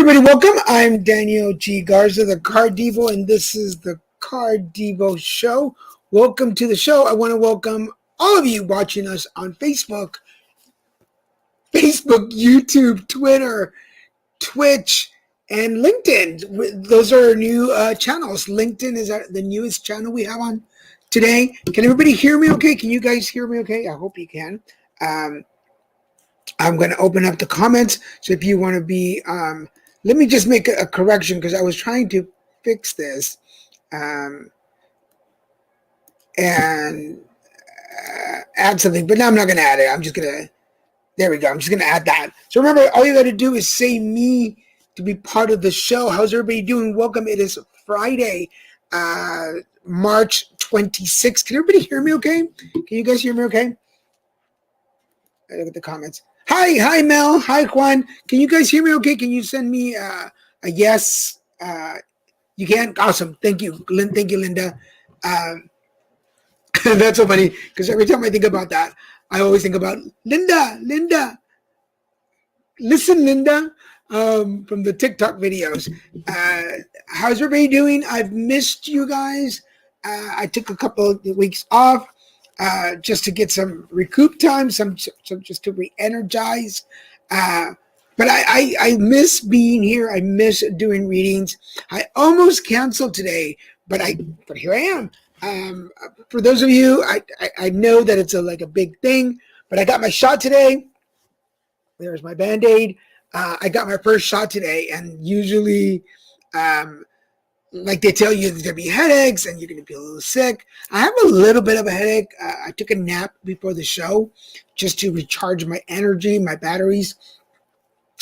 everybody, welcome. I'm Daniel G. Garza, the Carddivo, and this is the Carddivo Show. Welcome to the show. I want to welcome all of you watching us on Facebook, YouTube, Twitter, Twitch, and LinkedIn. Those are our new channels. LinkedIn is the newest channel we have on today. Can everybody hear me okay? Can you guys hear me okay? I hope you can. I'm going to open up the comments. So if you want to be, let me just make a correction because I was trying to fix this and add something, but now I'm not going to add it. I'm just going to, there we go. I'm just going to add that. So remember, all you got to do is say me to be part of the show. How's everybody doing? Welcome. It is Friday, March 26th. Can everybody hear me okay? Can you guys hear me okay? Look at the comments. Hi, Mel. Hi, Juan. Can you guys hear me okay? Can you send me a yes? You can? Awesome. Thank you. Thank you, Linda. That's so funny because every time I think about that, I always think about Linda. Listen, Linda, from the TikTok videos. How's everybody doing? I've missed you guys. I took a couple of weeks off. Just to get some recoup time, some just to re-energize. But I miss being here. I miss doing readings. I almost canceled today, but here I am. For those of you, I know that it's like a big thing, but I got my shot today. There's my Band-Aid. I got my first shot today, and usually, like they tell you, there's going to be headaches and you're going to be a little sick. I have a little bit of a headache. I took a nap before the show just to recharge my energy, my batteries.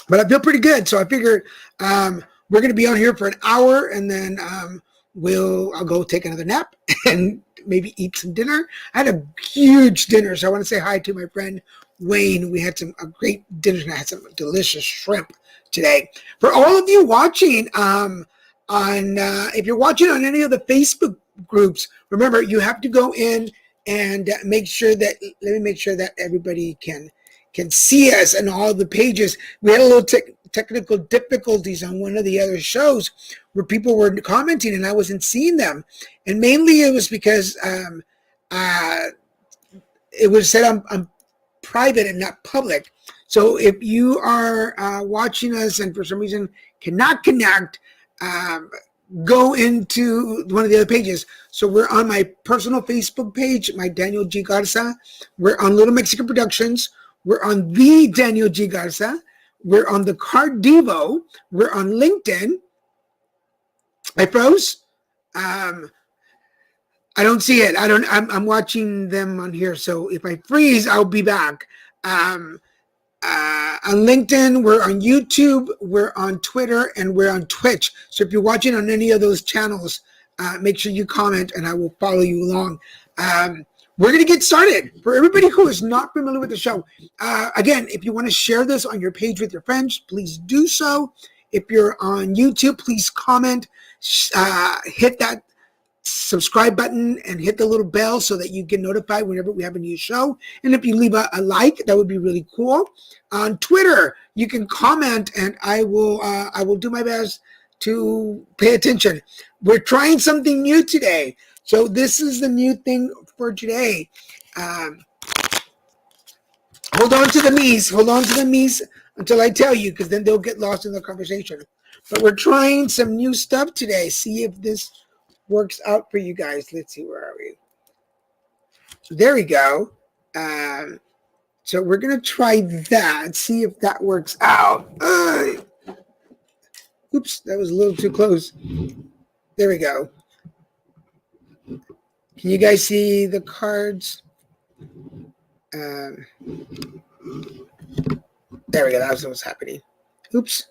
But I feel pretty good. So I figured we're going to be on here for an hour and then I'll go take another nap and maybe eat some dinner. I had a huge dinner. So I want to say hi to my friend Wayne. We had a great dinner and I had some delicious shrimp today. For all of you watching, if you're watching on any of the Facebook groups, remember you have to go in and let me make sure that everybody can see us and all the pages. We had a little technical difficulties on one of the other shows where people were commenting and I wasn't seeing them, and mainly it was because it was said I'm private and not public. So if you are watching us and for some reason cannot connect, go into one of the other pages. So we're on my personal Facebook page, my Daniel G. Garza. We're on Little Mexican Productions. We're on the Daniel G. Garza. We're on the Carddivo. We're on LinkedIn. I froze. I don't see it. I'm watching them on here. So if I freeze, I'll be back. On LinkedIn, we're on YouTube, we're on Twitter, and we're on Twitch. So if you're watching on any of those channels, make sure you comment and I will follow you along. We're going to get started. For everybody who is not familiar with the show, again, if you want to share this on your page with your friends, please do so. If you're on YouTube, please comment, hit that subscribe button and hit the little bell so that you get notified whenever we have a new show. And if you leave a like, that would be really cool. On Twitter, you can comment and I will do my best to pay attention. We're trying something new today. So this is the new thing for today. Hold on to the me's until I tell you, because then they'll get lost in the conversation. But we're trying some new stuff today. See if this works out for you guys. Let's see, where are we? There we go. So we're going to try that, see if that works out. Oops, that was a little too close. There we go. Can you guys see the cards? There we go. That was what's happening. Oops.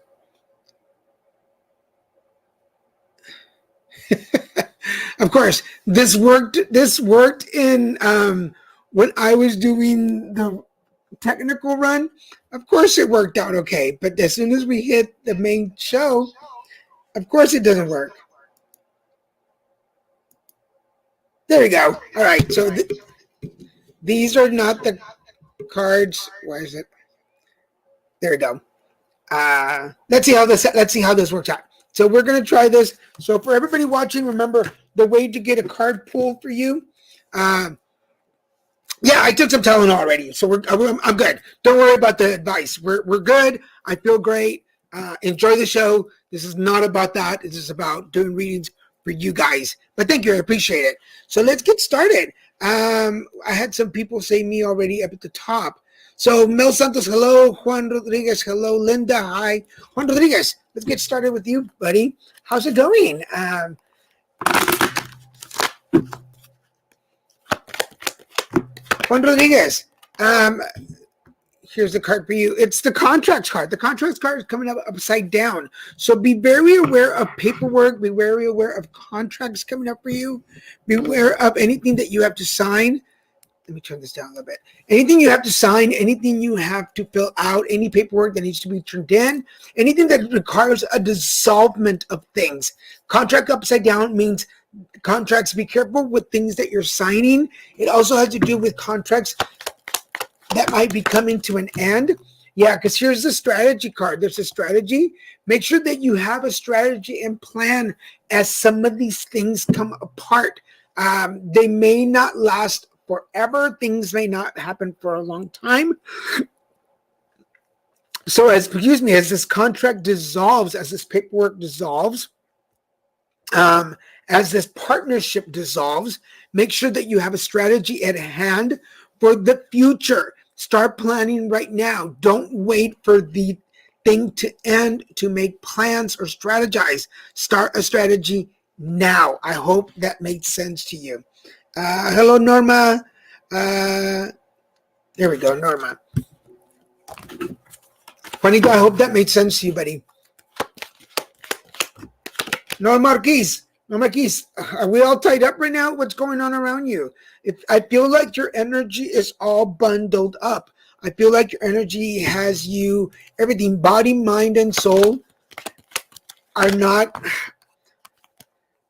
Of course, this worked in when I was doing the technical run. Of course it worked out okay, but as soon as we hit the main show, of course it doesn't work. There we go. All right, so these are not the cards. Why is it? There we go. Let's see how this works out. So we're gonna try this. So for everybody watching, remember the way to get a card pull for you. Yeah, I took some Tylenol already, so I'm good. Don't worry about the advice. We're good. I feel great. Enjoy the show. This is not about that. This is about doing readings for you guys. But thank you. I appreciate it. So let's get started. I had some people say me already up at the top. So Mel Santos, hello. Juan Rodriguez, hello. Linda, hi. Juan Rodriguez, let's get started with you, buddy. How's it going? Juan Rodriguez, here's the card for you. It's the contracts card. The contracts card is coming up upside down. So be very aware of paperwork. Be very aware of contracts coming up for you. Be aware of anything that you have to sign. Let me turn this down a little bit. Anything you have to sign, anything you have to fill out, any paperwork that needs to be turned in, anything that requires a dissolvement of things. Contract upside down means contracts. Be careful with things that you're signing. It also has to do with contracts that might be coming to an end. Yeah, because here's the strategy card. There's a strategy. Make sure that you have a strategy and plan as some of these things come apart. They may not last forever. Things may not happen for a long time. So as this contract dissolves, as this paperwork dissolves, as this partnership dissolves, make sure that you have a strategy at hand for the future. Start planning right now. Don't wait for the thing to end to make plans or strategize. Start a strategy now. I hope that made sense to you. Hello, Norma. There we go, Norma. Juanito, I hope that made sense to you, buddy. Norma Marquise, are we all tied up right now? What's going on around you? I feel like your energy is all bundled up. I feel like your energy has you, everything, body, mind, and soul are not,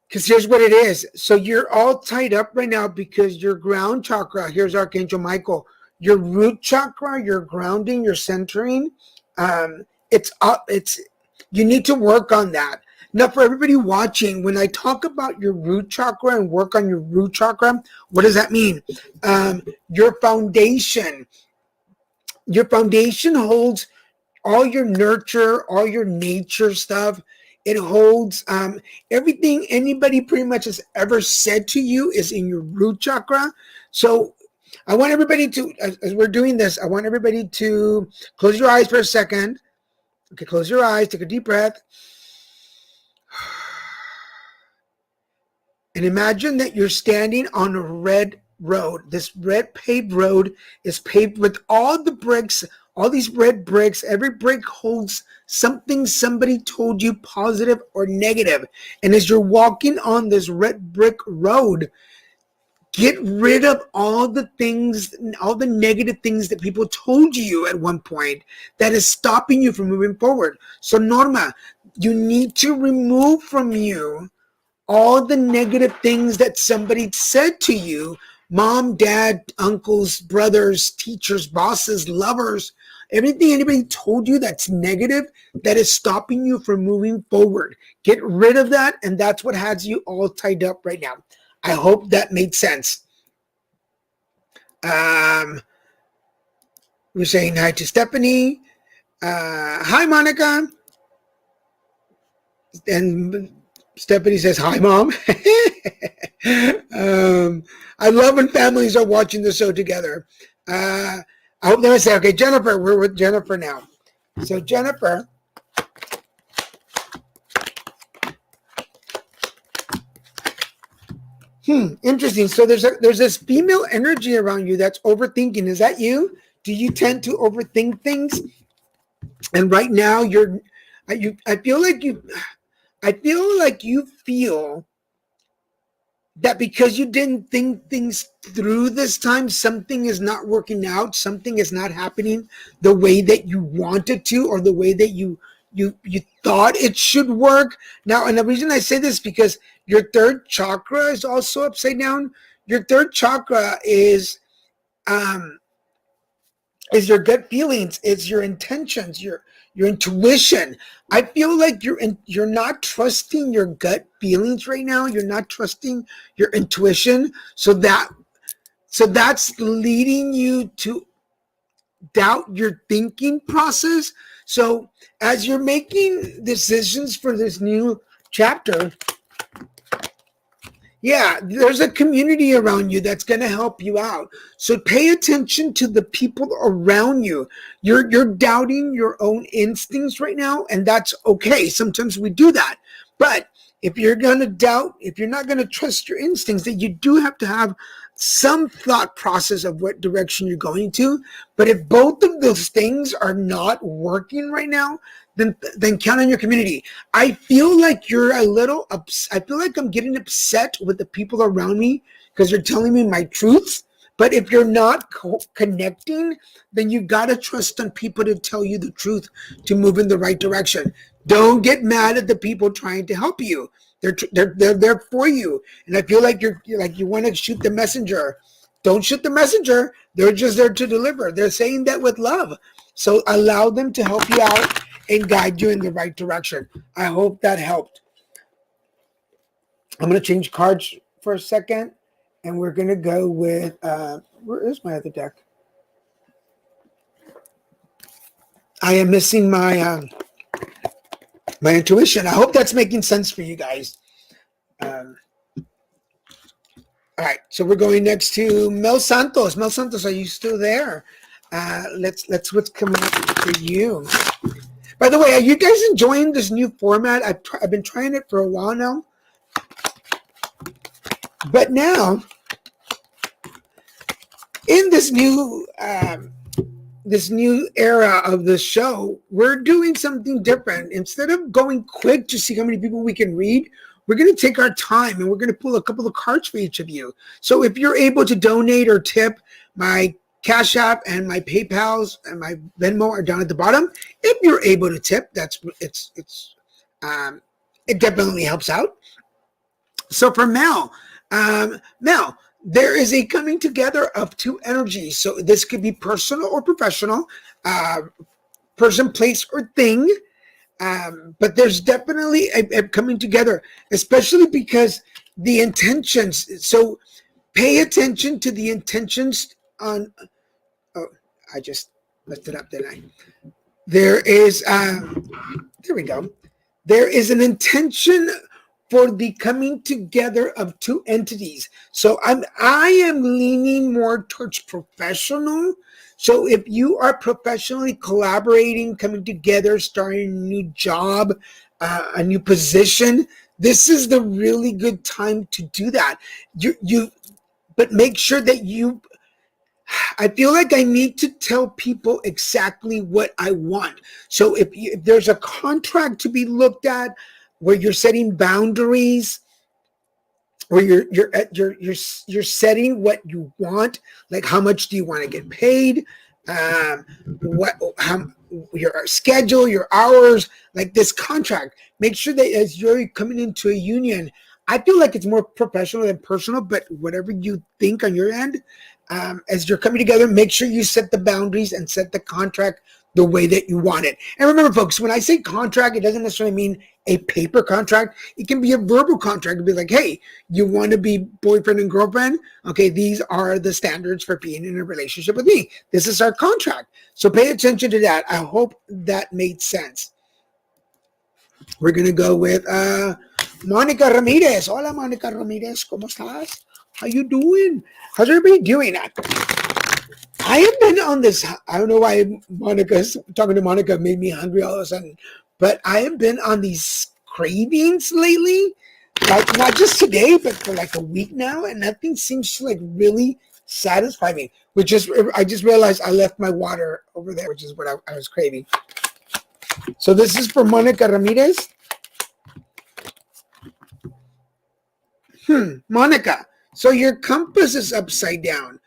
because here's what it is. So you're all tied up right now because your ground chakra, here's Archangel Michael, your root chakra, your grounding, your centering, it's up. You need to work on that. Now, for everybody watching, when I talk about your root chakra and work on your root chakra, what does that mean? Your foundation holds all your nurture, all your nature stuff. It holds everything anybody pretty much has ever said to you is in your root chakra. So I want everybody to, as we're doing this, I want everybody to close your eyes for a second. Okay, close your eyes, take a deep breath. And imagine that you're standing on a red road. This red paved road is paved with all the bricks, all these red bricks. Every brick holds something somebody told you, positive or negative. And as you're walking on this red brick road, get rid of all the things, all the negative things that people told you at one point that is stopping you from moving forward. So Norma, you need to remove from you all the negative things that somebody said to you, mom, dad, uncles, brothers, teachers, bosses, lovers, everything anybody told you that's negative that is stopping you from moving forward. Get rid of that, and that's what has you all tied up right now. I hope that made sense. We're saying hi to Stephanie. Hi, Monica. And Stephanie says, hi, Mom. I love when families are watching the show together. I hope they would say, okay, Jennifer, we're with Jennifer now. So Jennifer, interesting. So there's this female energy around you that's overthinking. Is that you? Do you tend to overthink things? And right now I feel like you feel that because you didn't think things through this time, something is not working out, something is not happening the way that you wanted to, or the way that you thought it should work. Now, and the reason I say this because your third chakra is also upside down. Your third chakra is your gut feelings, it's your intentions, your intuition. I feel like you're not trusting your gut feelings right now. You're not trusting your intuition. So that's leading you to doubt your thinking process. So as you're making decisions for this new chapter, yeah, there's a community around you that's going to help you out. So pay attention to the people around you. You're doubting your own instincts right now, and that's okay. Sometimes we do that. But if you're going to doubt, if you're not going to trust your instincts, then you do have to have some thought process of what direction you're going to. But if both of those things are not working right now, then count on your community. I feel like you're a little I feel like I'm getting upset with the people around me because they're telling me my truths. But if you're not connecting, then you got to trust on people to tell you the truth to move in the right direction. Don't get mad at the people trying to help you. They're there for you. And I feel like you want to shoot the messenger. Don't shoot the messenger. They're just there to deliver. They're saying that with love. So allow them to help you out and guide you in the right direction. I hope that helped. I'm going to change cards for a second, and we're going to go with, where is my other deck? I am missing my my intuition. I hope that's making sense for you guys. All right, so we're going next to Mel Santos. Mel Santos, are you still there? Let's what's coming up for you. By the way, are you guys enjoying this new format? I've been trying it for a while now. But now, in this new era of the show, we're doing something different. Instead of going quick to see how many people we can read, we're going to take our time and we're going to pull a couple of cards for each of you. So if you're able to donate or tip, my Cash App and my PayPal's and my Venmo are down at the bottom. If you're able to tip, it definitely helps out. So for Mel, there is a coming together of two energies. So this could be personal or professional, person, place, or thing. But there's definitely a coming together, especially because the intentions. So pay attention to the intentions on. Oh, I just messed it up, didn't I? There is. There we go. There is an intention for the coming together of two entities. So I am leaning more towards professional. So if you are professionally collaborating, coming together, starting a new job, a new position, this is the really good time to do that. But make sure that I feel like I need to tell people exactly what I want. So if there's a contract to be looked at, where you're setting boundaries, where you're setting what you want, like how much do you want to get paid, your schedule, your hours, like this contract. Make sure that as you're coming into a union, I feel like it's more professional than personal, but whatever you think on your end, as you're coming together, make sure you set the boundaries and set the contract the way that you want it. And remember, folks, when I say contract, it doesn't necessarily mean a paper contract. It can be a verbal contract. It'd be like, hey, you want to be boyfriend and girlfriend? Okay, these are the standards for being in a relationship with me. This is our contract. So pay attention to that. I hope that made sense. We're going to go with Monica Ramirez. Hola, Monica Ramirez. ¿Cómo estás? How you doing? How's everybody doing? I have been on this, I don't know why talking to Monica made me hungry all of a sudden, but I have been on these cravings lately, like not just today, but for like a week now, and nothing seems to like really satisfy me, I just realized I left my water over there, which is what I was craving. So this is for Monica Ramirez. Monica, so your compass is upside down.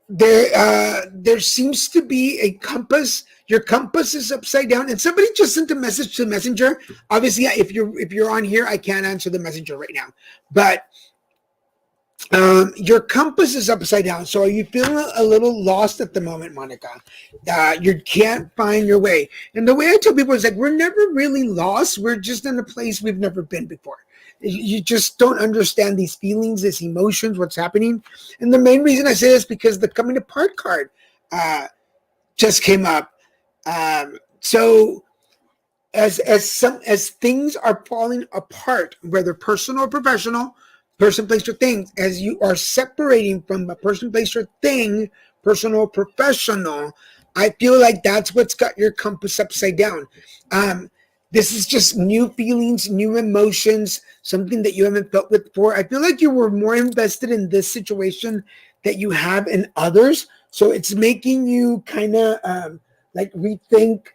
There seems to be a compass. Your compass is upside down, and somebody just sent a message to the messenger. Obviously, if you're on here, I can't answer the messenger right now. But Your compass is upside down. So are you feeling a little lost at the moment, Monica? You can't find your way. And the way I tell people is like, we're never really lost. We're just in a place we've never been before. You just don't understand these feelings, these emotions, what's happening. And the main reason I say this is because the coming apart card just came up. So as things are falling apart, whether personal or professional, person, place, or thing, as you are separating from a person, place, or thing, personal or professional, I feel like that's what's got your compass upside down. This is just new feelings, new emotions, something that you haven't felt with before. I feel like you were more invested in this situation that you have in others. So it's making you kind of like rethink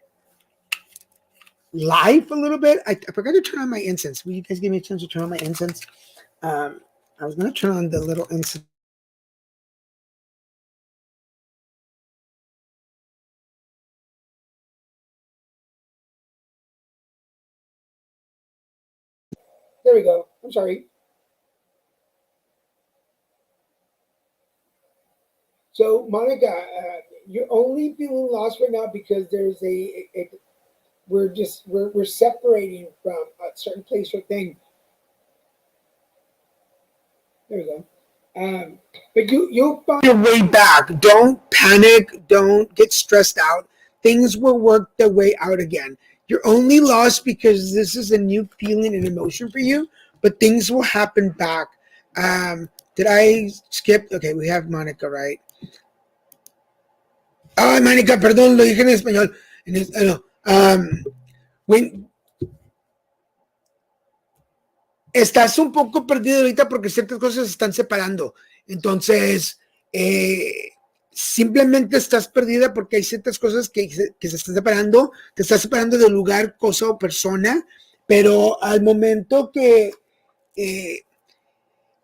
life a little bit. I forgot to turn on my incense. Will you guys give me a chance to turn on my incense? I was going to turn on the little incense. There we go. I'm sorry. So, Monica, you're only feeling lost right now because there's we're separating from a certain place or thing. There we go. But you'll find your way back. Don't panic. Don't get stressed out. Things will work their way out again. You're only lost because this is a new feeling and emotion for you, but things will happen back. Did I skip? Okay, we have Monica, right? Ay, Mónica, perdón, lo dije en español. No. When, estás un poco perdido ahorita porque ciertas cosas se están separando. Entonces, simplemente estás perdida porque hay ciertas cosas que se están separando. Te estás separando de lugar, cosa o persona. Pero al momento eh,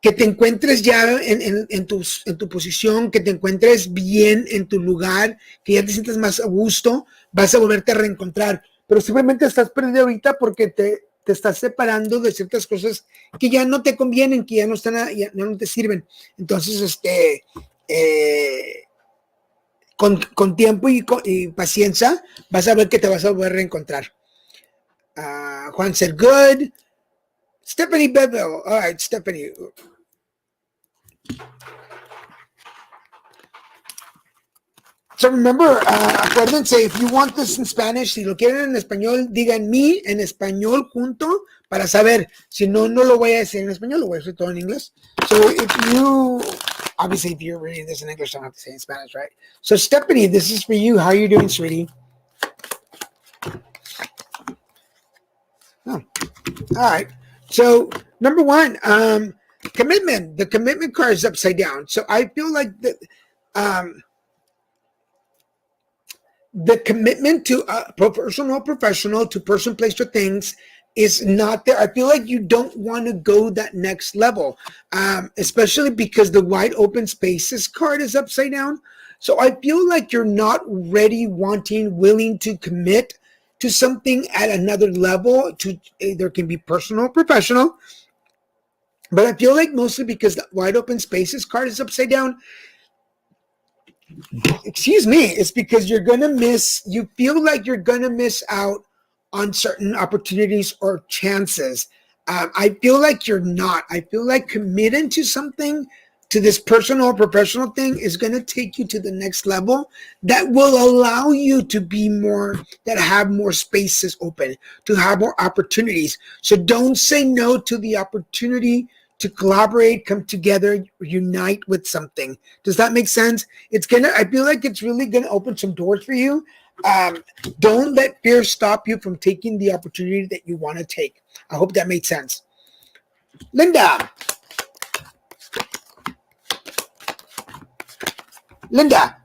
que te encuentres ya en tu posición, que te encuentres bien en tu lugar, que ya te sientas más a gusto, vas a volverte a reencontrar. Pero simplemente estás perdido ahorita porque te estás separando de ciertas cosas que ya no te convienen, que ya no están, ya no te sirven. Entonces, con tiempo y paciencia, vas a ver que te vas a volver a reencontrar. Juan said, good. Stephanie Bevel. All right, Stephanie. So remember, acuérdense, if you want this in Spanish, si lo quieren en español, digan mi en español junto para saber. Si no, no lo voy a decir en español, lo voy a decir todo en inglés. So if you, obviously, if you're reading this in English, I don't have to say in Spanish, right? So Stephanie, this is for you. How are you doing, sweetie? Oh, all right. So number one, commitment. The commitment card is upside down. So I feel like the commitment to personal, professional, to person, place, or things is not there. I feel like you don't want to go that next level, especially because the wide open spaces card is upside down. So I feel like you're not ready, wanting, willing to commit to something at another level. To either can be personal, or professional, but I feel like mostly because the wide open spaces card is upside down, excuse me, it's because you feel like you're gonna miss out on certain opportunities or chances. I feel like you're not. I feel like committing to something, to this personal or professional thing, is going to take you to the next level that will allow you to be more, that have more spaces open, to have more opportunities. So don't say no to the opportunity to collaborate, come together, unite with something. Does that make sense? I feel like it's really gonna open some doors for you. Don't let fear stop you from taking the opportunity that you want to take. I hope that made sense. Linda. Linda,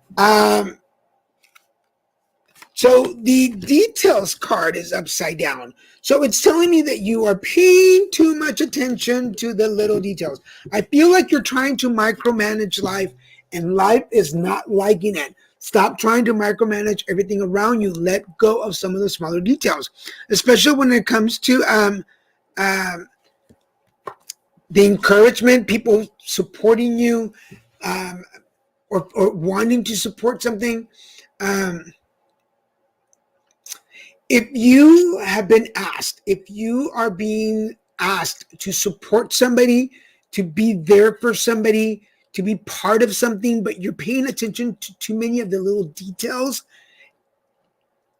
so the details card is upside down. So it's telling me that you are paying too much attention to the little details. I feel like you're trying to micromanage life, and life is not liking it. Stop trying to micromanage everything around you. Let go of some of the smaller details, especially when it comes to the encouragement, people supporting you, or wanting to support something. Um, if you have been asked, if you are being asked to support somebody, to be there for somebody, to be part of something, but you're paying attention to too many of the little details,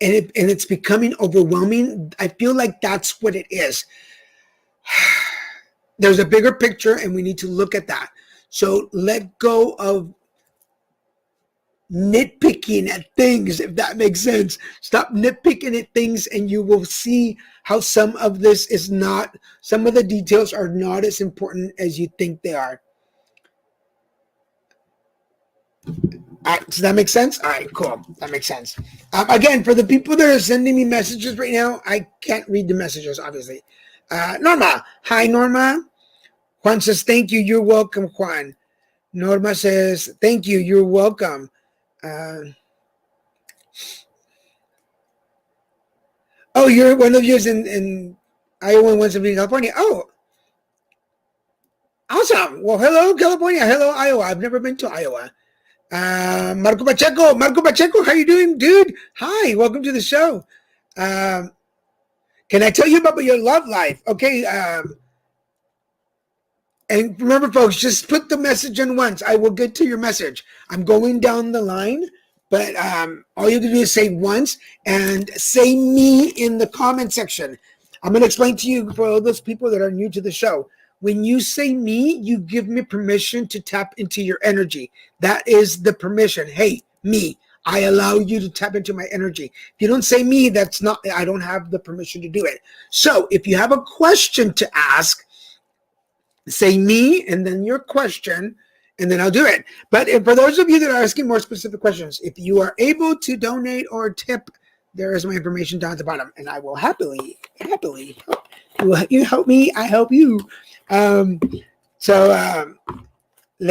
and it's becoming overwhelming, I feel like that's what it is. There's a bigger picture, and we need to look at that. So let go of nitpicking at things, if that makes sense. Stop nitpicking at things, and you will see how some of this is not, some of the details are not as important as you think they are. All right, does that make sense? All right, cool. That makes sense. Again, for the people that are sending me messages right now, I can't read the messages, obviously. Norma. Hi, Norma. Juan says, thank you. You're welcome, Juan. Norma says, thank you. You're welcome. Oh, you're one of yours in Iowa and one's in California. Oh, awesome. Well, hello, California. Hello, Iowa. I've never been to Iowa. Marco Pacheco, how you doing, dude? Hi, welcome to the show. Can I tell you about your love life? Okay. And remember, folks, just put the message in once. I will get to your message. I'm going down the line, but all you have to do is say once and say me in the comment section. I'm going to explain to you, for all those people that are new to the show. When you say me, you give me permission to tap into your energy. That is the permission. Hey, me. I allow you to tap into my energy. If you don't say me, that's not, I don't have the permission to do it. So if you have a question to ask, say me and then your question, and then I'll do it. But for those of you that are asking more specific questions, if you are able to donate or tip, there is my information down at the bottom, and I will happily help. You help me, I help you. Let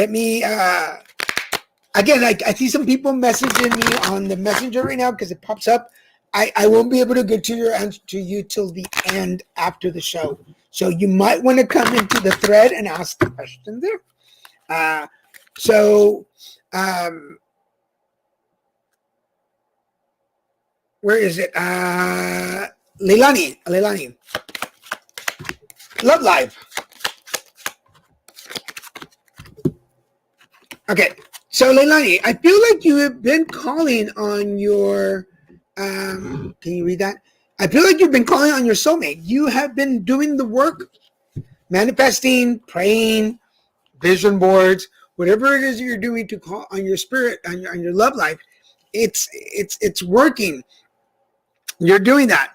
me, again, I see some people messaging me on the messenger right now because it pops up. I won't be able to get to your answer to you till the end after the show. So you might want to come into the thread and ask the question there. Where is it? Leilani. Love Live. Okay, so Leilani, I feel like you have been calling on your, can you read that? I feel like you've been calling on your soulmate. You have been doing the work, manifesting, praying, vision boards, whatever it is you're doing to call on your spirit, on your love life. It's working. You're doing that.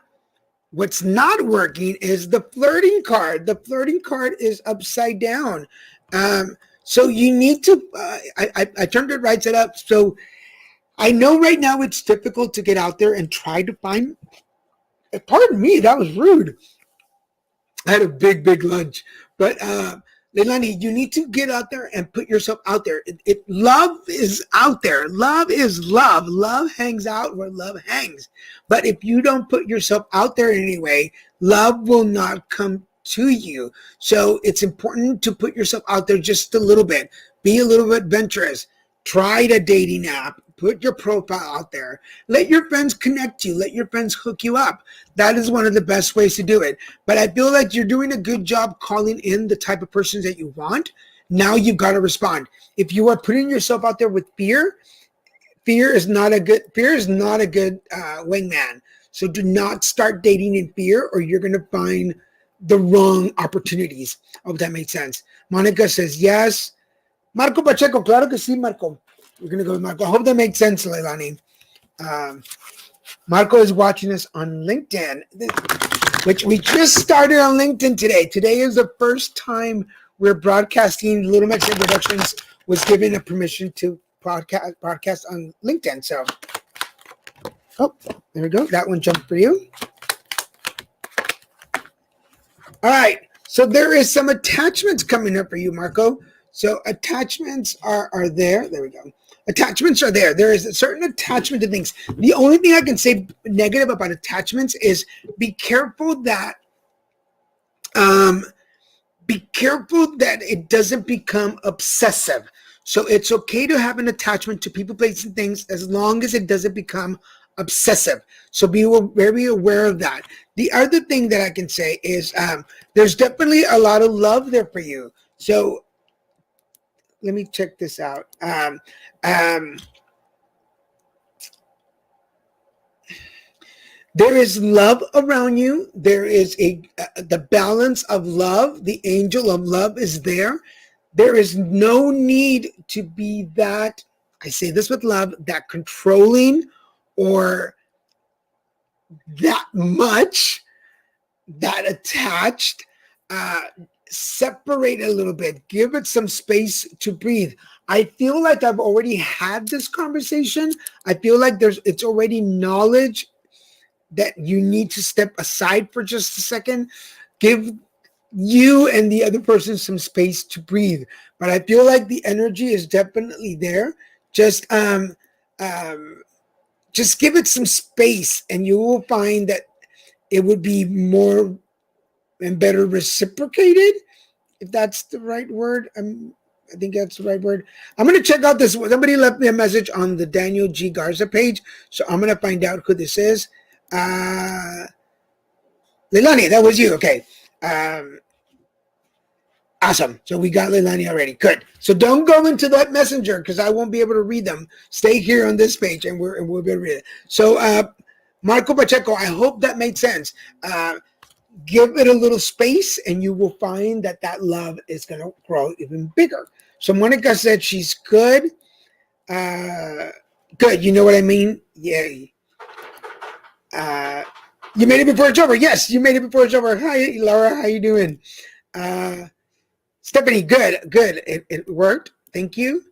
What's not working is the flirting card. The flirting card is upside down. So you need to, I turned it right side up. So I know right now it's difficult to get out there and try to find, pardon me, that was rude. I had a big lunch. But Leilani, you need to get out there and put yourself out there. Love is out there. Love is love. Love hangs out where love hangs. But if you don't put yourself out there anyway, love will not come to you. So it's important to put yourself out there just a little bit. Be a little bit adventurous. Try the dating app. Put your profile out there. Let your friends connect you. Let your friends hook you up. That is one of the best ways to do it. But I feel like you're doing a good job calling in the type of persons that you want. Now you've got to respond. If you are putting yourself out there with fear is not a good wingman. So do not start dating in fear, or you're going to find the wrong opportunities. I hope that makes sense. Monica says yes. Marco Pacheco, claro que sí, Marco. We're going to go with Marco. I hope that makes sense, Leilani. Marco is watching us on LinkedIn, which we just started on LinkedIn today. Today is the first time we're broadcasting. Little Mexican Productions was given a permission to broadcast on LinkedIn. So, there we go. That one jumped for you. All right. So there is some attachments coming up for you, Marco. So attachments are there. There we go. Attachments are there. There is a certain attachment to things. The only thing I can say negative about attachments is be careful that be careful that it doesn't become obsessive. So it's okay to have an attachment to people, places, and things as long as it doesn't become obsessive. So be very aware of that. The other thing that I can say is there's definitely a lot of love there for you. So let me check this out. There is love around you. There is the balance of love. The angel of love is there. There is no need to be that, I say this with love, that controlling or that much, that attached. Separate a little bit. Give it some space to breathe. I feel like I've already had this conversation. I feel like it's already knowledge that you need to step aside for just a second. Give you and the other person some space to breathe. But I feel like the energy is definitely there. Just give it some space, and you will find that it would be more and better reciprocated, if that's the right word. I think that's the right word. I'm going to check out this. Somebody left me a message on the Daniel G. Garza page, so I'm going to find out who this is. Leilani, that was you. Okay. Awesome. So we got Leilani already. Good. So don't go into that messenger because I won't be able to read them. Stay here on this page and we'll be able to read it. So Marco Pacheco, I hope that made sense. Give it a little space and you will find that love is going to grow even bigger. So Monica said she's good. Good. You know what I mean? Yeah. You made it before it's over. Yes, you made it before it's over. Hi, Laura. How you doing? Stephanie, good. It worked. Thank you.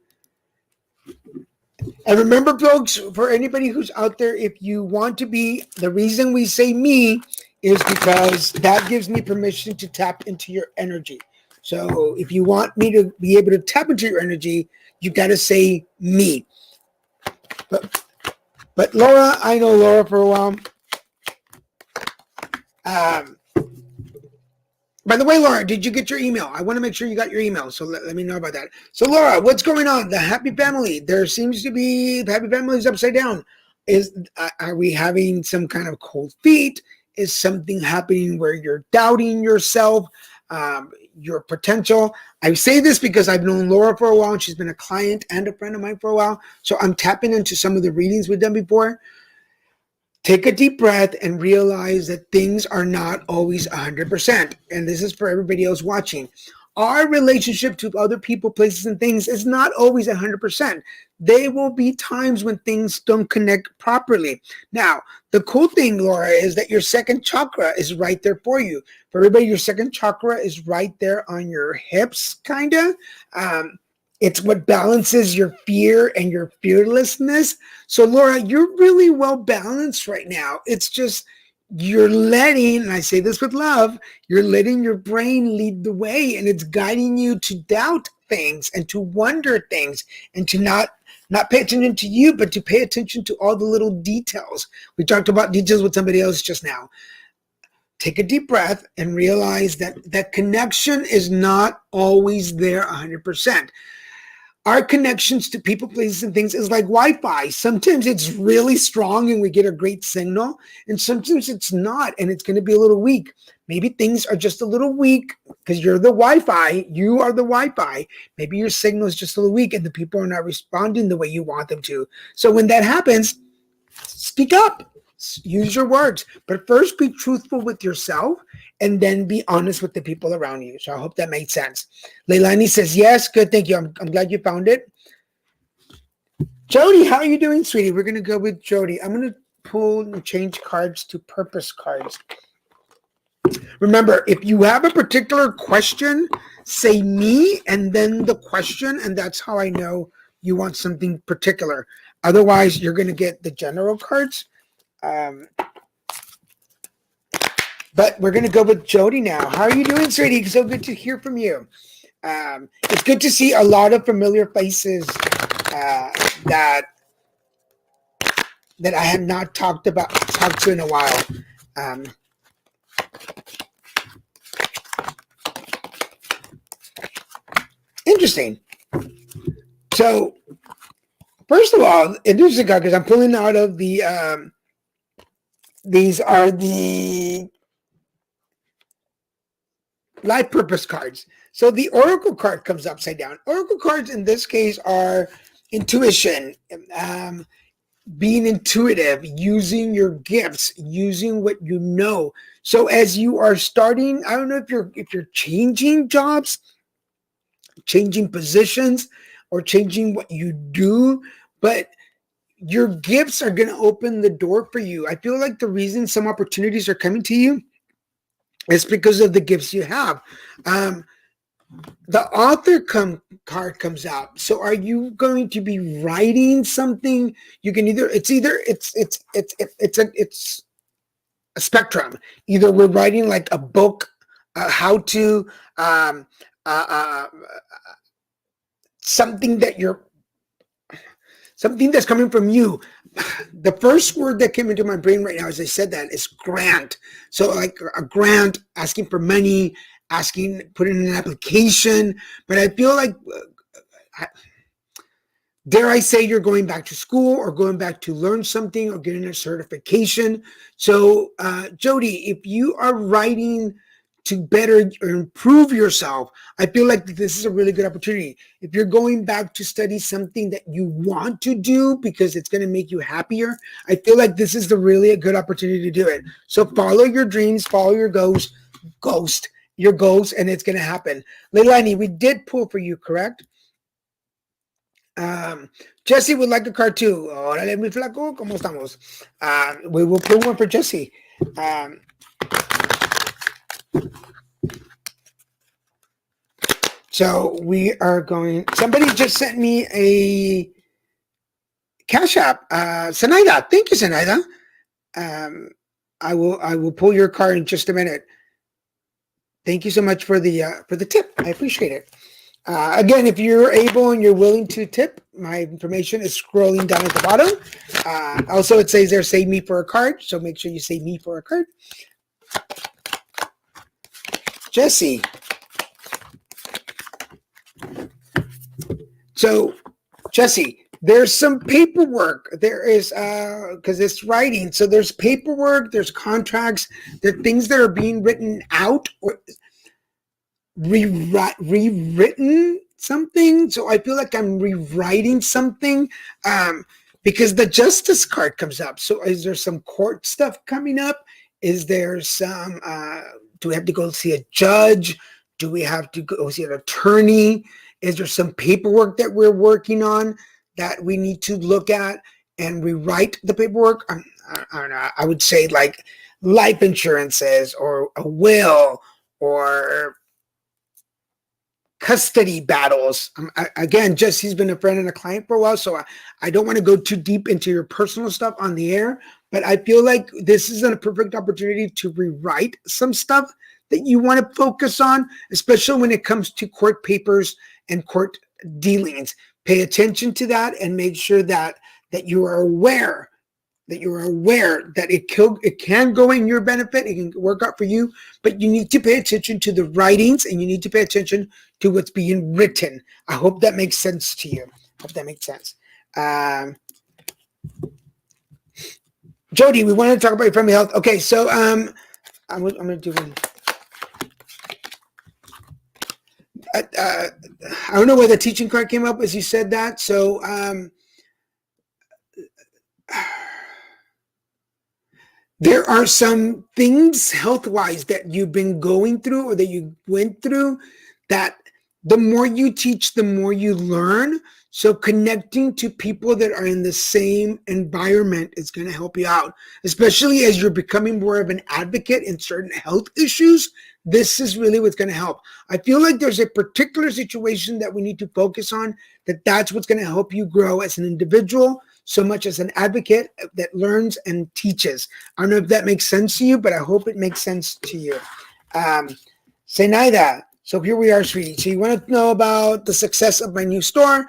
And remember, folks, for anybody who's out there, if you want to be, the reason we say me is because that gives me permission to tap into your energy. So if you want me to be able to tap into your energy, you got to say me. But Laura, I know Laura for a while. By the way, Laura, did you get your email? I want to make sure you got your email, so let me know about that. So, Laura, what's going on? The happy family. There seems to be the happy family is upside down. Are we having some kind of cold feet? Is something happening where you're doubting yourself, your potential? I say this because I've known Laura for a while, and she's been a client and a friend of mine for a while. So I'm tapping into some of the readings we've done before. Take a deep breath and realize that things are not always 100%. And this is for everybody else watching. Our relationship to other people, places, and things is not always 100%. There will be times when things don't connect properly. Now, the cool thing, Laura, is that your second chakra is right there for you. For everybody, your second chakra is right there on your hips, kind of. It's what balances your fear and your fearlessness. So, Laura, you're really well balanced right now. It's just you're letting, and I say this with love, you're letting your brain lead the way, and it's guiding you to doubt things and to wonder things and to not pay attention to you, but to pay attention to all the little details. We talked about details with somebody else just now. Take a deep breath and realize that connection is not always there 100%. Our connections to people, places, and things is like Wi-Fi. Sometimes it's really strong and we get a great signal, and sometimes it's not, and it's going to be a little weak. Maybe things are just a little weak because you're the Wi-Fi. You are the Wi-Fi. Maybe your signal is just a little weak and the people are not responding the way you want them to. So when that happens, speak up. Use your words. But first, be truthful with yourself and then be honest with the people around you. So I hope that made sense. Leilani says, yes, good, thank you. I'm glad you found it. Jody, how are you doing, sweetie? We're going to go with Jody. I'm going to pull and change cards to purpose cards. Remember, if you have a particular question, say me and then the question, and that's how I know you want something particular. Otherwise, you're going to get the general cards. But we're going to go with Jody now. How are you doing, sweetie? So good to hear from you. It's good to see a lot of familiar faces that I have not talked to in a while. Interesting. So, first of all, interesting card because I'm pulling out of the. These are the life purpose cards. So the oracle card comes upside down. Oracle cards in this case are intuition, being intuitive, using your gifts, using what you know. So as you are starting, I don't know if you're changing jobs, changing positions, or changing what you do, but your gifts are going to open the door for you. I feel like the reason some opportunities are coming to you is because of the gifts you have. The author card comes out. So are you going to be writing something? You can it's a spectrum. Either we're writing like a book, how to something that's coming from you. The first word that came into my brain right now as I said that is grant. So like a grant, asking for money, putting in an application. But I feel like, dare I say, you're going back to school or going back to learn something or getting a certification. So Jody, if you are writing to better or improve yourself, I feel like this is a really good opportunity. If you're going back to study something that you want to do because it's going to make you happier, I feel like this is really a good opportunity to do it. So follow your dreams, follow your goals, and it's going to happen. Leilani, we did pull for you, correct? Jesse would like a card too. Órale, mi flaco, ¿cómo estamos? We will pull one for Jesse. So we are going. Somebody just sent me a Cash App. Sanaida, thank you, Sanaida. I will pull your card in just a minute. Thank you so much for the tip. I appreciate it. Again, if you're able and you're willing to tip, my information is scrolling down at the bottom. Also, it says there, save me for a card. So make sure you save me for a card. Jesse. So, Jesse, there's some paperwork. There is, because it's writing. So there's paperwork, there's contracts, there are things that are being written out or rewritten something. So I feel like I'm rewriting something because the justice card comes up. So is there some court stuff coming up? Is there some, do we have to go see a judge? Do we have to go see an attorney? Is there some paperwork that we're working on that we need to look at and rewrite the paperwork? I don't know. I would say like life insurances or a will or custody battles. Again, Jesse's been a friend and a client for a while, so I don't want to go too deep into your personal stuff on the air, but I feel like this is a perfect opportunity to rewrite some stuff that you want to focus on, especially when it comes to court papers and court dealings. Pay attention to that and make sure that you are aware that it can go in your benefit, it can work out for you, but you need to pay attention to the writings and you need to pay attention to what's being written. I hope that makes sense to you. Jody, we want to talk about your family health. Okay, so I'm going to do one. I don't know where the teaching card came up as you said that. So there are some things health-wise that you've been going through or that you went through that the more you teach, the more you learn. So connecting to people that are in the same environment is going to help you out, especially as you're becoming more of an advocate in certain health issues. This is really what's going to help. I feel like there's a particular situation that we need to focus on, that's what's going to help you grow as an individual, so much as an advocate that learns and teaches. I don't know if that makes sense to you, but I hope it makes sense to you. Zenaida, so here we are, sweetie. So you want to know about the success of my new store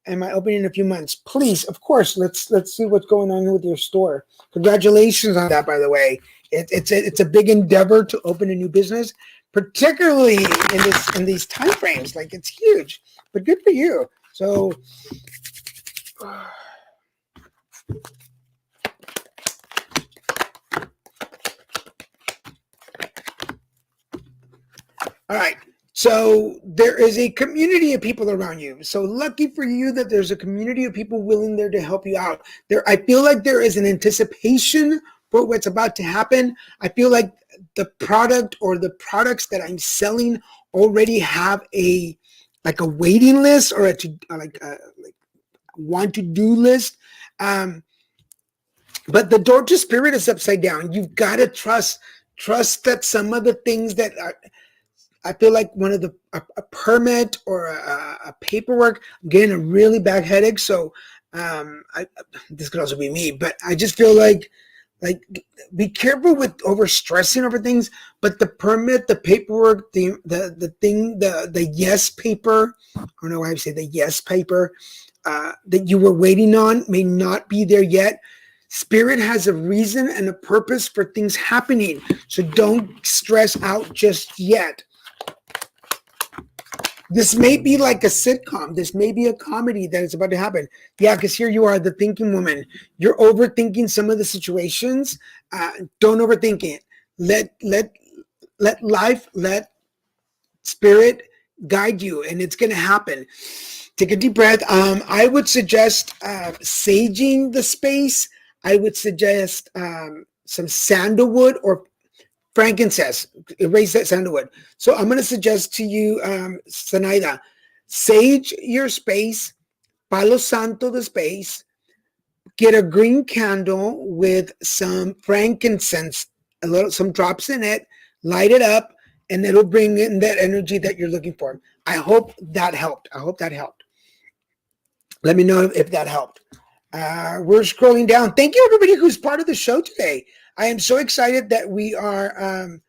and my opening in a few months. Please, of course, let's see what's going on with your store. Congratulations on that, by the way. It's a big endeavor to open a new business, particularly in these time frames. Like, it's huge, but good for you. So all right. So there is a community of people around you. So lucky for you that there's a community of people willing there to help you out. I feel like there is an anticipation for what's about to happen. I feel like the product or the products that I'm selling already have a waiting list or a want to do list. But the door to spirit is upside down. You've got to trust that some of the things that are, I feel like one of a permit or a paperwork. I'm getting a really bad headache, so this could also be me. But I just feel like be careful with over stressing over things. But the permit, the paperwork, the yes paper. I don't know why I say the yes paper that you were waiting on may not be there yet. Spirit has a reason and a purpose for things happening, so don't stress out just yet. This may be like a sitcom. This may be a comedy that is about to happen. Yeah, because here you are, the thinking woman. You're overthinking some of the situations. Don't overthink it. Let life, let spirit guide you, and it's going to happen. Take a deep breath. I would suggest saging the space. I would suggest some sandalwood or frankincense. Erase that sandalwood. So I'm going to suggest to you, Sanaida, sage your space, Palo Santo the space, get a green candle with some frankincense, some drops in it, light it up, and it'll bring in that energy that you're looking for. I hope that helped. Let me know if that helped. We're scrolling down. Thank you, everybody who's part of the show today. I am so excited that we are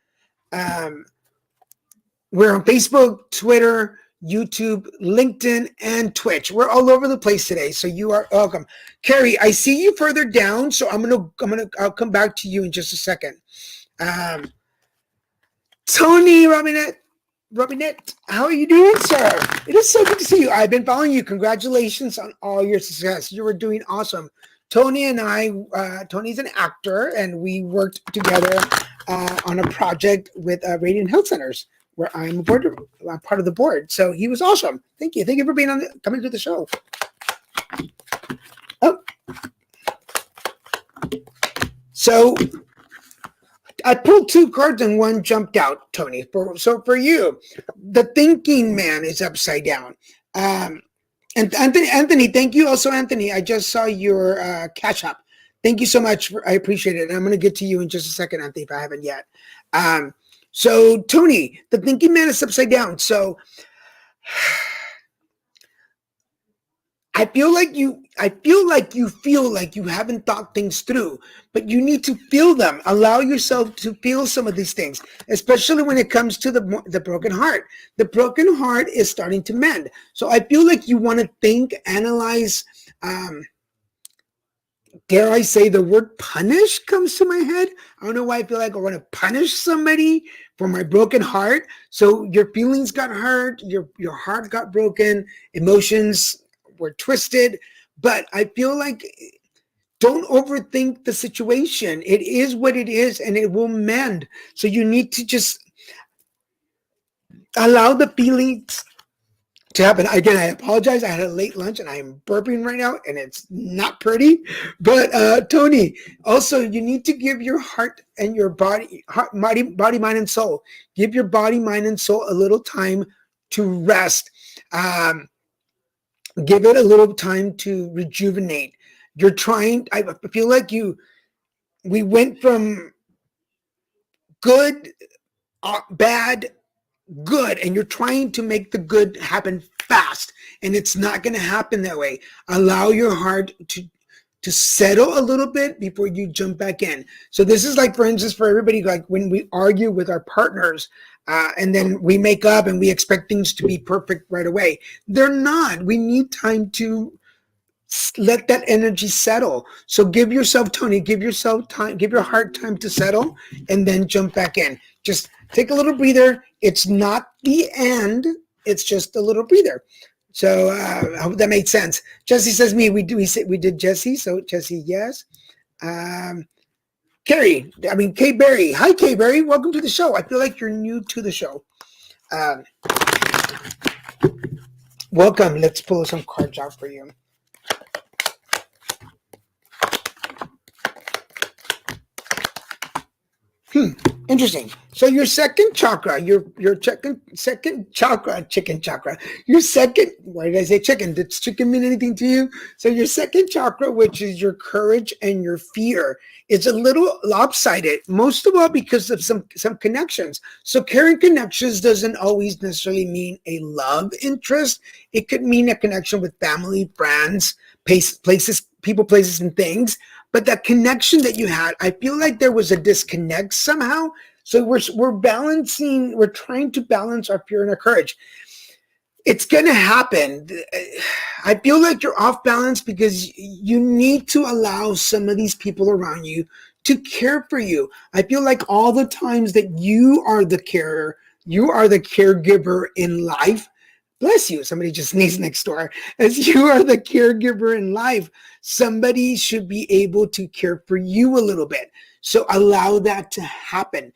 we're on Facebook, Twitter, YouTube, LinkedIn, and Twitch. We're all over the place today, so you are welcome. Carrie, I see you further down, so I'll come back to you in just a second. Tony Robinette, how are you doing, sir? It is so good to see you. I've been following you. Congratulations on all your success. You were doing awesome. Tony and I, Tony's an actor, and we worked together on a project with Radiant Health Centers, where I'm part of the board. So he was awesome. Thank you. Thank you for being coming to the show. Oh, so I pulled two cards and one jumped out, Tony. So for you, the thinking man is upside down. And Anthony, thank you also, Anthony. I just saw your Cash App. Thank you so much. I appreciate it. And I'm going to get to you in just a second, Anthony, if I haven't yet. So Tony, the thinking man is upside down. So I feel like you feel like you haven't thought things through, but you need to feel them. Allow yourself to feel some of these things, especially when it comes to the broken heart. The broken heart is starting to mend. So I feel like you want to think, analyze, dare I say the word punish comes to my head. I don't know why I feel like I want to punish somebody for my broken heart. So your feelings got hurt, your heart got broken, emotions were twisted, but I feel like don't overthink the situation. It is what it is, and it will mend. So you need to just allow the feelings to happen. Again, I apologize. I had a late lunch, and I am burping right now, and it's not pretty. But Tony, also you need to give your heart and your body, mind, and soul. Give your body, mind, and soul a little time to rest. Give it a little time to rejuvenate. I feel like we went from good, bad, good, and you're trying to make the good happen fast, and it's not going to happen that way. Allow your heart to settle a little bit before you jump back in. So this is like, for instance, for everybody, like when we argue with our partners, and then we make up and we expect things to be perfect right away. They're not. We need time to let that energy settle. So give yourself, Tony, give yourself time, give your heart time to settle, and then jump back in. Just take a little breather, It's not the end. It's just a little breather. So I hope that made sense. Jesse says me. We did Jesse. So Jesse, yes. Carrie, Kay Berry. Hi, Kay Berry. Welcome to the show. I feel like you're new to the show. Welcome. Let's pull some cards out for you. Interesting. So your second chakra, your second chakra, chicken chakra. Your second, why did I say chicken? Does chicken mean anything to you? So your second chakra, which is your courage and your fear, is a little lopsided. Most of all because of some connections. So carrying connections doesn't always necessarily mean a love interest. It could mean a connection with family, friends, places, people, places, and things. But that connection that you had, I feel like there was a disconnect somehow. So we're balancing, we're trying to balance our fear and our courage. It's going to happen. I feel like you're off balance because you need to allow some of these people around you to care for you. I feel like all the times that you are the carer, you are the caregiver in life. Bless you. Somebody just sneezed next door. As you are the caregiver in life, somebody should be able to care for you a little bit. So allow that to happen.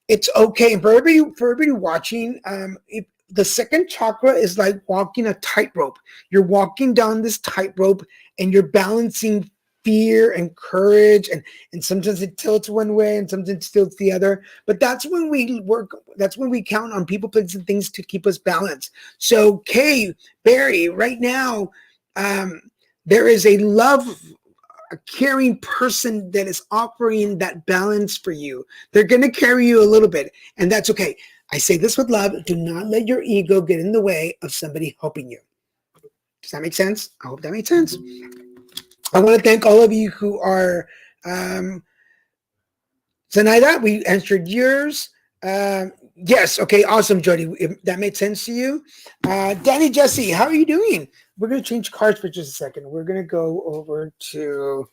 It's okay. And for everybody watching, if the second chakra is like walking a tightrope. You're walking down this tightrope and you're balancing fear and courage, and sometimes it tilts one way and sometimes it tilts the other. But that's when we work, that's when we count on people, places, and things to keep us balanced. So Kay, Barry, right now, there is a caring person that is offering that balance for you. They're going to carry you a little bit, and that's okay. I say this with love. Do not let your ego get in the way of somebody helping you. Does that make sense? I hope that made sense. I want to thank all of you who are Zenaida, we answered yours. Yes, okay, awesome, Jody. If that made sense to you. Danny Jesse, how are you doing? We're going to change cards for just a second. We're going to go over to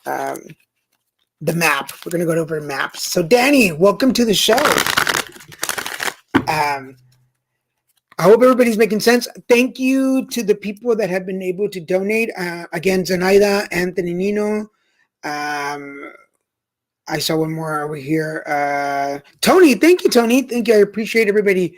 the map. We're going to go over to maps. So, Danny, welcome to the show. I hope everybody's making sense. Thank you to the people that have been able to donate. Again, Zenaida, Anthony Nino. I saw one more over here. Tony, thank you, Tony. Thank you. I appreciate everybody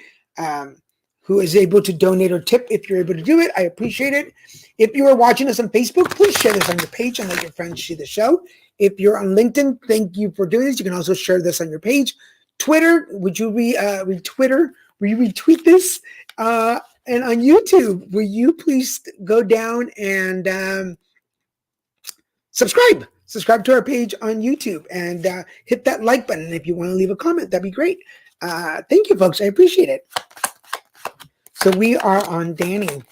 who is able to donate or tip. If you're able to do it, I appreciate it. If you are watching us on Facebook, please share this on your page and let your friends see the show. If you're on LinkedIn, thank you for doing this. You can also share this on your page. Twitter, would you retweet this? And on YouTube, will you please go down and subscribe to our page on YouTube and hit that like button. If you want to leave a comment, that'd be great. Thank you, folks. I appreciate it. So we are on Danny.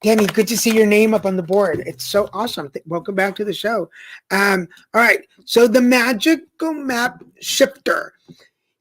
Danny, good to see your name up on the board. It's so awesome. Welcome back to the show. All right. So the magical map shifter.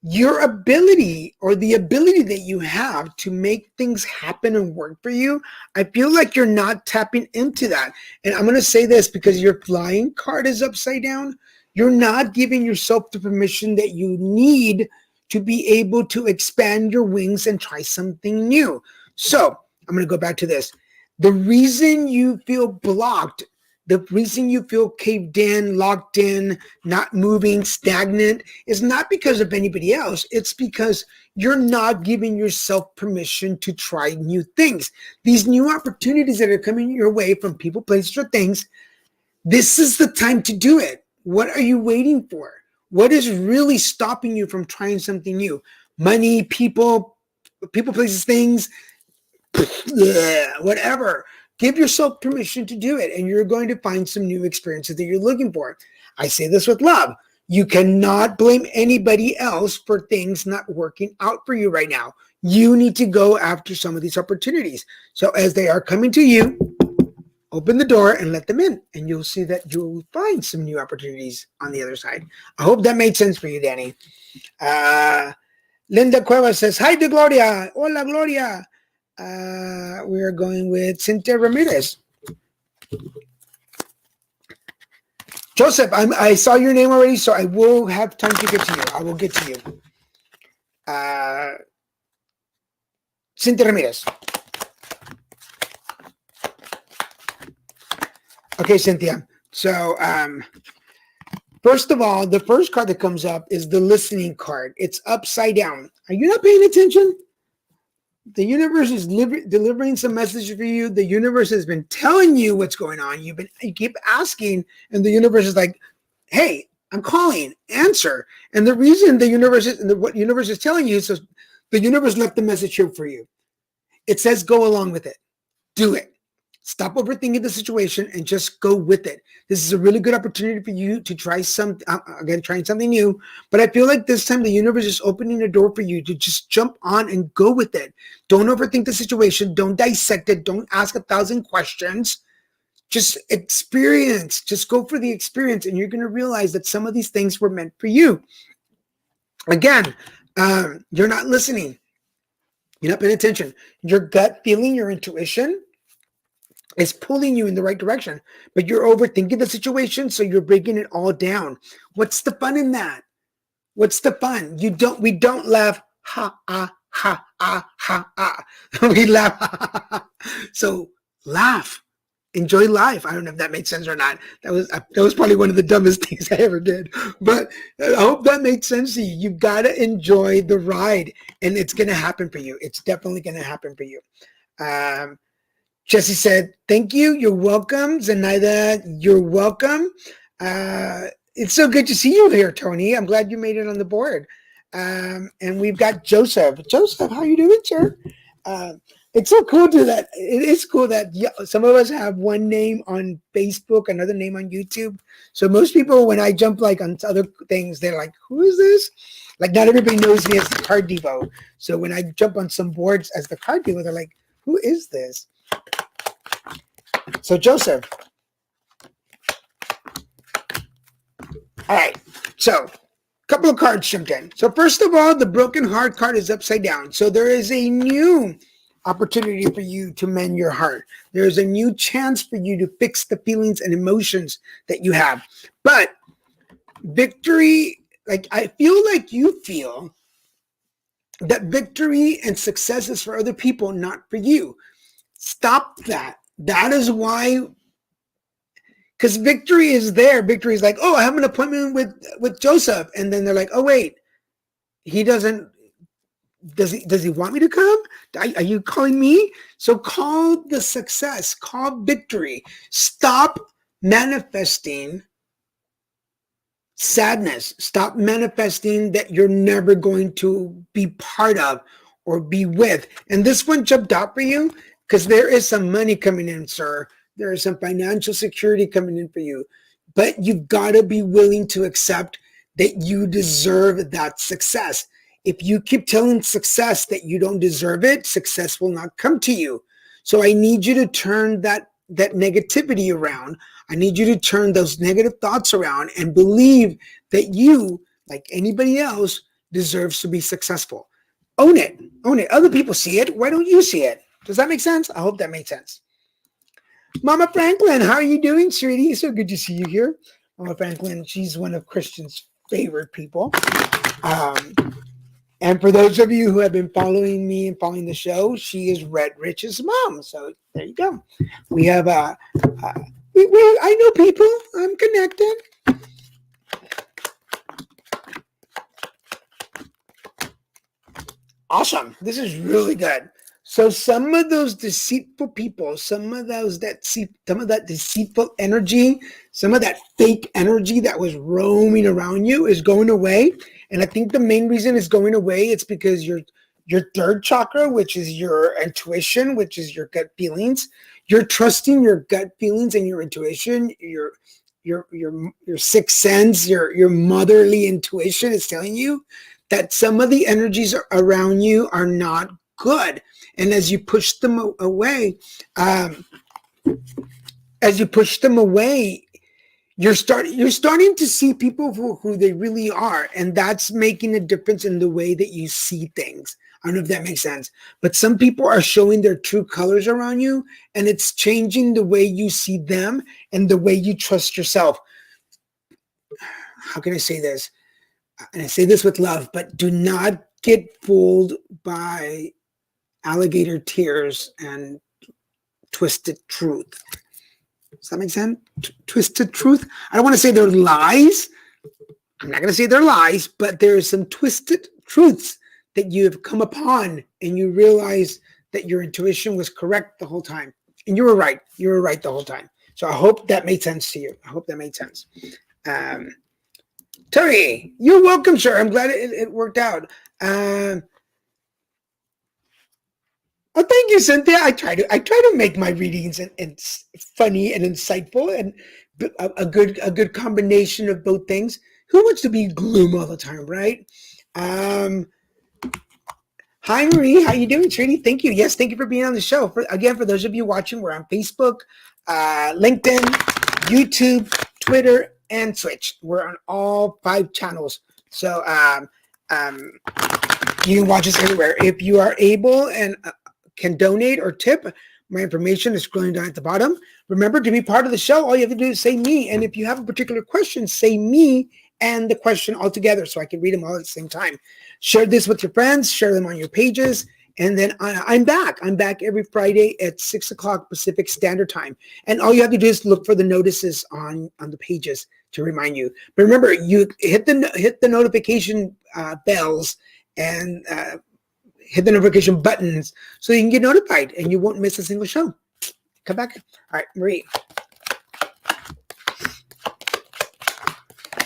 Your ability or the ability that you have to make things happen and work for you, I feel like you're not tapping into that. And I'm going to say this because your flying card is upside down. You're not giving yourself the permission that you need to be able to expand your wings and try something new. So I'm going to go back to this. The reason you feel blocked, the reason you feel caved in, locked in, not moving, stagnant, is not because of anybody else. It's because you're not giving yourself permission to try new things. These new opportunities that are coming your way from people, places, or things, this is the time to do it. What are you waiting for? What is really stopping you from trying something new? Money, people, places, things, whatever. Give yourself permission to do it, and you're going to find some new experiences that you're looking for. I say this with love. You cannot blame anybody else for things not working out for you right now. You need to go after some of these opportunities. So as they are coming to you, open the door and let them in, and you'll see that you'll find some new opportunities on the other side. I hope that made sense for you, Danny. Linda Cuevas says, hi to Gloria. Hola, Gloria. We are going with Cynthia Ramirez. Joseph, I saw your name already, so I will have time to get to you. I will get to you. Cynthia Ramirez. Okay, Cynthia. So, first of all, the first card that comes up is the listening card. It's upside down. Are you not paying attention? The universe is delivering some message for you. The universe has been telling you what's going on. You keep asking, and the universe is like, "Hey, I'm calling. Answer." And the reason the universe is what universe is telling you is so the universe left the message here for you. It says, "Go along with it. Do it. Stop overthinking the situation and just go with it." This is a really good opportunity for you to try trying something new. But I feel like this time the universe is opening the door for you to just jump on and go with it. Don't overthink the situation. Don't dissect it. Don't ask 1,000 questions. Just experience. Just go for the experience, and you're going to realize that some of these things were meant for you. Again, you're not listening. You're not paying attention. Your gut feeling, your intuition is pulling you in the right direction, but you're overthinking the situation, so you're breaking it all down. What's the fun in that? What's the fun? We don't laugh, ha, ah, ha, ah, ha, ah. We laugh, ha, ha, ha. So laugh. Enjoy life. I don't know if that made sense or not. That was probably one of the dumbest things I ever did. But I hope that made sense to you. You got to enjoy the ride, and it's going to happen for you. It's definitely going to happen for you. Jesse said, "Thank you. You're welcome." Zenaida, you're welcome. It's so good to see you here, Tony. I'm glad you made it on the board. And we've got Joseph. Joseph, how are you doing, sir? It's so cool it is cool that some of us have one name on Facebook, another name on YouTube. So most people, when I jump like on other things, they're like, "Who is this?" Like not everybody knows me as the carddivo. So when I jump on some boards as the carddivo, they're like, "Who is this?" So Joseph. All right. So a couple of cards jumped in. So first of all, the broken heart card is upside down. So there is a new opportunity for you to mend your heart. There is a new chance for you to fix the feelings and emotions that you have. But victory, like I feel like you feel that victory and success is for other people, not for you. Stop that. That is why, because victory is there. Victory is like, "Oh, I have an appointment with Joseph," and then they're like, "Oh wait, he doesn't. Does he want me to come? Are you calling me?" So call the success. Call victory. Stop manifesting sadness. Stop manifesting that you're never going to be part of or be with. And this one jumped out for you because there is some money coming in, sir. There is some financial security coming in for you. But you've got to be willing to accept that you deserve that success. If you keep telling success that you don't deserve it, success will not come to you. So I need you to turn that negativity around. I need you to turn those negative thoughts around and believe that you, like anybody else, deserves to be successful. Own it. Own it. Other people see it. Why don't you see it? Does that make sense? I hope that made sense. Mama Franklin, how are you doing, sweetie? So good to see you here. Mama Franklin, she's one of Christian's favorite people. And for those of you who have been following me and following the show, she is Red Rich's mom. So there you go. We have I know people. I'm connected. Awesome. This is really good. So some of those deceitful people, some of that deceitful energy, some of that fake energy that was roaming around you is going away. And I think the main reason it's going away, it's because your third chakra, which is your intuition, which is your gut feelings, you're trusting your gut feelings and your intuition, your sixth sense, your motherly intuition is telling you that some of the energies around you are not good. And as you push them away, you're starting to see people for who they really are. And that's making a difference in the way that you see things. I don't know if that makes sense. But some people are showing their true colors around you, and it's changing the way you see them and the way you trust yourself. How can I say this? And I say this with love, but do not get fooled by alligator tears and twisted truth. Does that make sense? Twisted truth. I don't want to say they're lies. I'm not going to say they're lies, but there are some twisted truths that you have come upon, and you realize that your intuition was correct the whole time, and you were right. You were right the whole time. So I hope that made sense to you. I hope that made sense. Terry, you're welcome, sir. I'm glad it worked out. Oh, thank you, Cynthia. I try to make my readings and funny and insightful, and a good combination of both things. Who wants to be gloom all the time, right? Hi, Marie. How you doing, Trini? Thank you. Yes, thank you for being on the show. For those of you watching, we're on Facebook, LinkedIn, YouTube, Twitter, and Twitch. We're on all 5 channels. So you can watch us everywhere. If you are able and can donate or tip, my information is scrolling down at the bottom. Remember, to be part of the show, all you have to do is say me. And if you have a particular question, say me and the question all together so I can read them all at the same time. Share this with your friends, share them on your pages. And then I'm back. I'm back every Friday at 6 o'clock Pacific Standard Time. And all you have to do is look for the notices on the pages to remind you. But remember, you hit the notification bells and hit the notification buttons so you can get notified and you won't miss a single show. Come back. All right, Marie.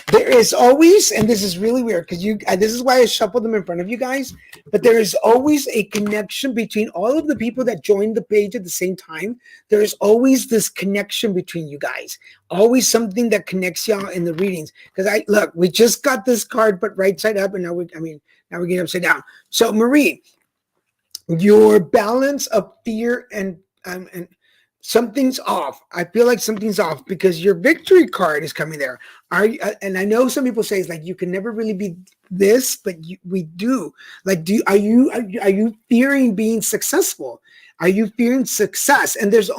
There is always, and this is really weird because this is why I shuffled them in front of you guys, but there is always a connection between all of the people that joined the page at the same time. There is always this connection between you guys, always something that connects y'all in the readings. Because we just got this card put right side up, and now we're getting upside down. So Marie, your balance of fear and something's off. I feel like something's off because your victory card is coming there. And I know some people say it's like you can never really be this, but we do. Like, are you fearing being successful? Are you fearing success? And there's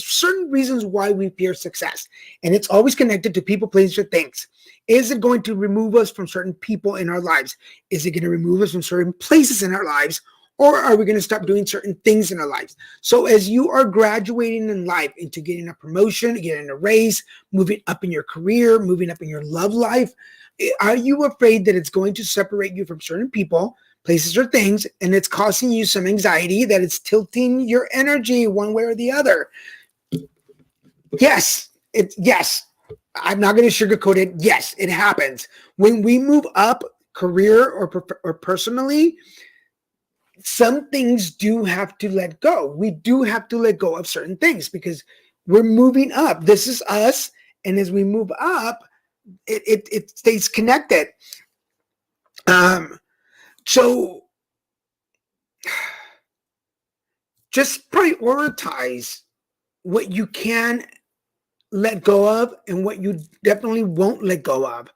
certain reasons why we fear success, and it's always connected to people, places, or things. Is it going to remove us from certain people in our lives? Is it going to remove us from certain places in our lives? Or are we going to stop doing certain things in our lives? So as you are graduating in life into getting a promotion, getting a raise, moving up in your career, moving up in your love life, are you afraid that it's going to separate you from certain people, places, or things, and it's causing you some anxiety, that it's tilting your energy one way or the other? Yes. I'm not going to sugarcoat it. Yes, it happens. When we move up career or personally, some things do have to let go. We do have to let go of certain things because we're moving up. This is us. And as we move up, it stays connected. So just prioritize what you can let go of and what you definitely won't let go of.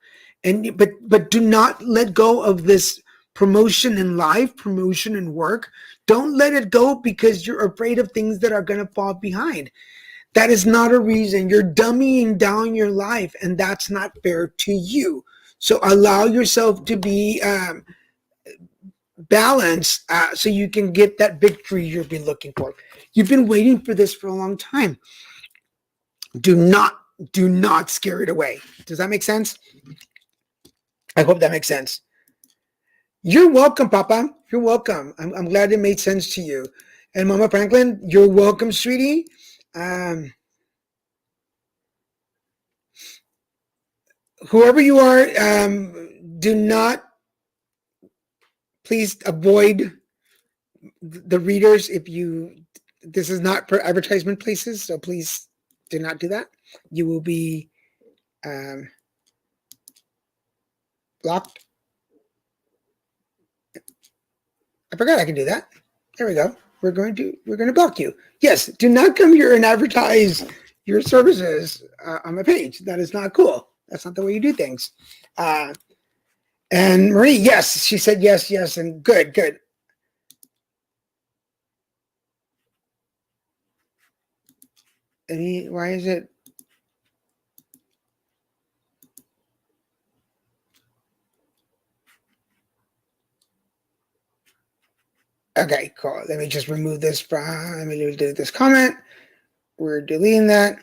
But do not let go of this promotion in life, promotion in work. Don't let it go because you're afraid of things that are going to fall behind. That is not a reason. You're dummying down your life, and that's not fair to you. So allow yourself to be balanced so you can get that victory you've been looking for. You've been waiting for this for a long time. Do not scare it away. Does that make sense? I hope that makes sense. You're welcome, Papa. You're welcome. I'm glad it made sense to you. And Mama Franklin, you're welcome, sweetie. Whoever you are, do not, please avoid the readers. This is not for advertisement places, so please do not do that. You will be blocked. I forgot I can do that. There we go. We're going to block you. Yes, do not come here and advertise your services on my page. That is not cool. That's not the way you do things. And Marie, yes, she said yes, and good. Why is it? Okay, cool. Let me just remove this from, let me delete this comment. We're deleting that.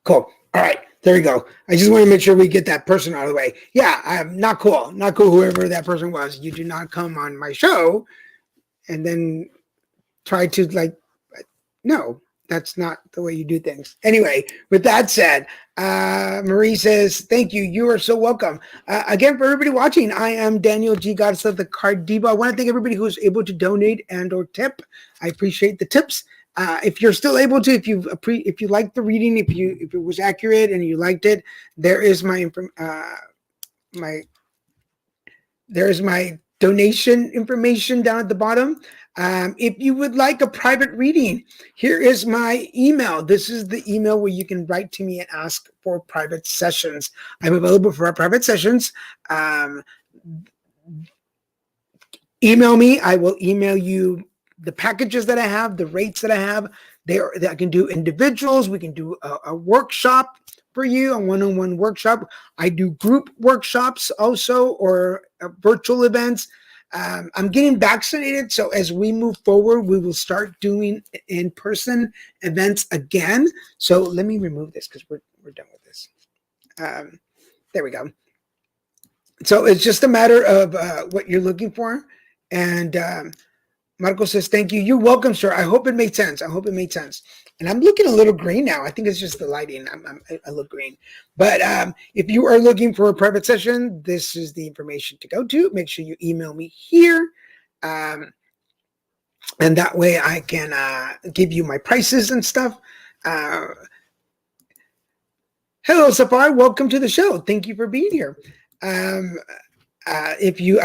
Cool. All right. There we go. I just want to make sure we get that person out of the way. Yeah, I'm not cool. Not cool, whoever that person was. You do not come on my show and then try to no, that's not the way you do things. Anyway, with that said, Marie says, thank you. You are so welcome. Again, for everybody watching, I am Daniel G. Goddess of the Carddivo. I want to thank everybody who was able to donate and or tip. I appreciate the tips. If you're still able to, if you liked the reading, if it was accurate and you liked it, there is my donation information down at the bottom. If you would like a private reading, here is my email. This is the email where you can write to me and ask for private sessions. I'm available for our private sessions. Email me. I will email you the packages that I have, the rates that I have. I can do individuals. We can do a workshop for you, a one-on-one workshop. I do group workshops also, or virtual events. I'm getting vaccinated, so as we move forward, we will start doing in-person events again. So let me remove this because we're done with this. There we go. So it's just a matter of what you're looking for. And Marco says, thank you. You're welcome, sir. I hope it made sense. I hope it made sense. And I'm looking a little green now. I think it's just the lighting. I look green. But if you are looking for a private session, this is the information to go to. Make sure you email me here. And that way I can give you my prices and stuff. Hello, Safar. Welcome to the show. Thank you for being here. If you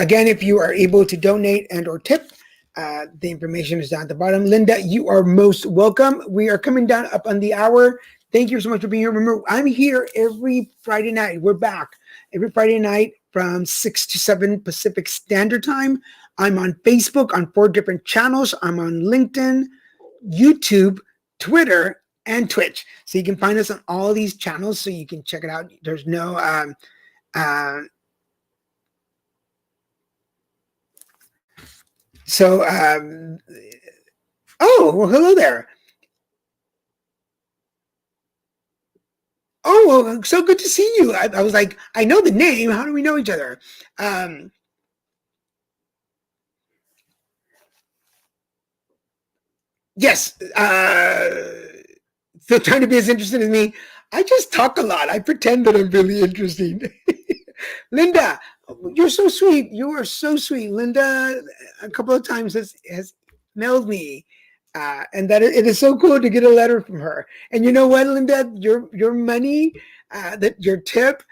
are able to donate and or tip, the information is down at the bottom. Linda, you are most welcome. We are coming down up on the hour. Thank you so much for being here. Remember, I'm here every Friday night. We're back every Friday night from 6 to 7 Pacific Standard Time. I'm on Facebook on 4 different channels. I'm on LinkedIn, YouTube, Twitter, and Twitch. So you can find us on all these channels so you can check it out. There's no oh, well, hello there. Oh, well, so good to see you. I was like, I know the name. How do we know each other? Yes. Still trying to be as interested as me. I just talk a lot. I pretend that I'm really interesting. Linda, you're so sweet. You are so sweet. Linda, a couple of times has mailed me. And that it is so cool to get a letter from her. And you know what, Linda, your money, your tip,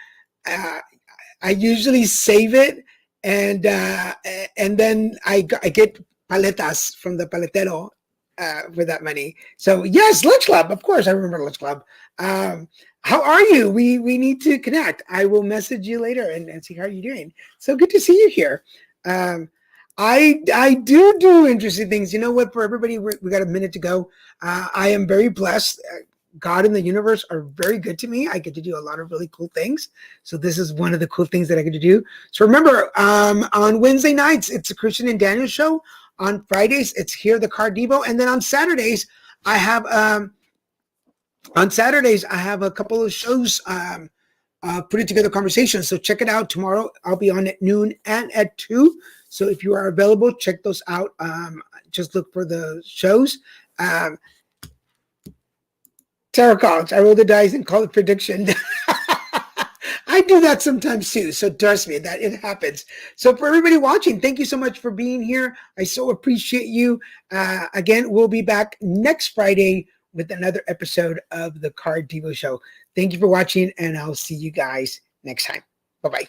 I usually save it, and then I get paletas from the paletero for that money. So yes, Lunch Club, of course, I remember Lunch Club. How are you? We need to connect. I will message you later and see how you're doing. So good to see you here. I do interesting things. You know what? For everybody, we got a minute to go. I am very blessed. God and the universe are very good to me. I get to do a lot of really cool things. So this is one of the cool things that I get to do. So remember, on Wednesday nights, it's the Christian and Daniel show. On Fridays, it's Here the Carddivo. And then on Saturdays, I have a couple of shows putting together conversations. So check it out. Tomorrow, I'll be on at noon and at 2. So if you are available, check those out. Just look for the shows. Tarot cards. I roll the dice and call it prediction. I do that sometimes too. So trust me, that it happens. So for everybody watching, thank you so much for being here. I so appreciate you. Again, we'll be back next Friday with another episode of the Carddivo Show. Thank you for watching, and I'll see you guys next time. Bye-bye.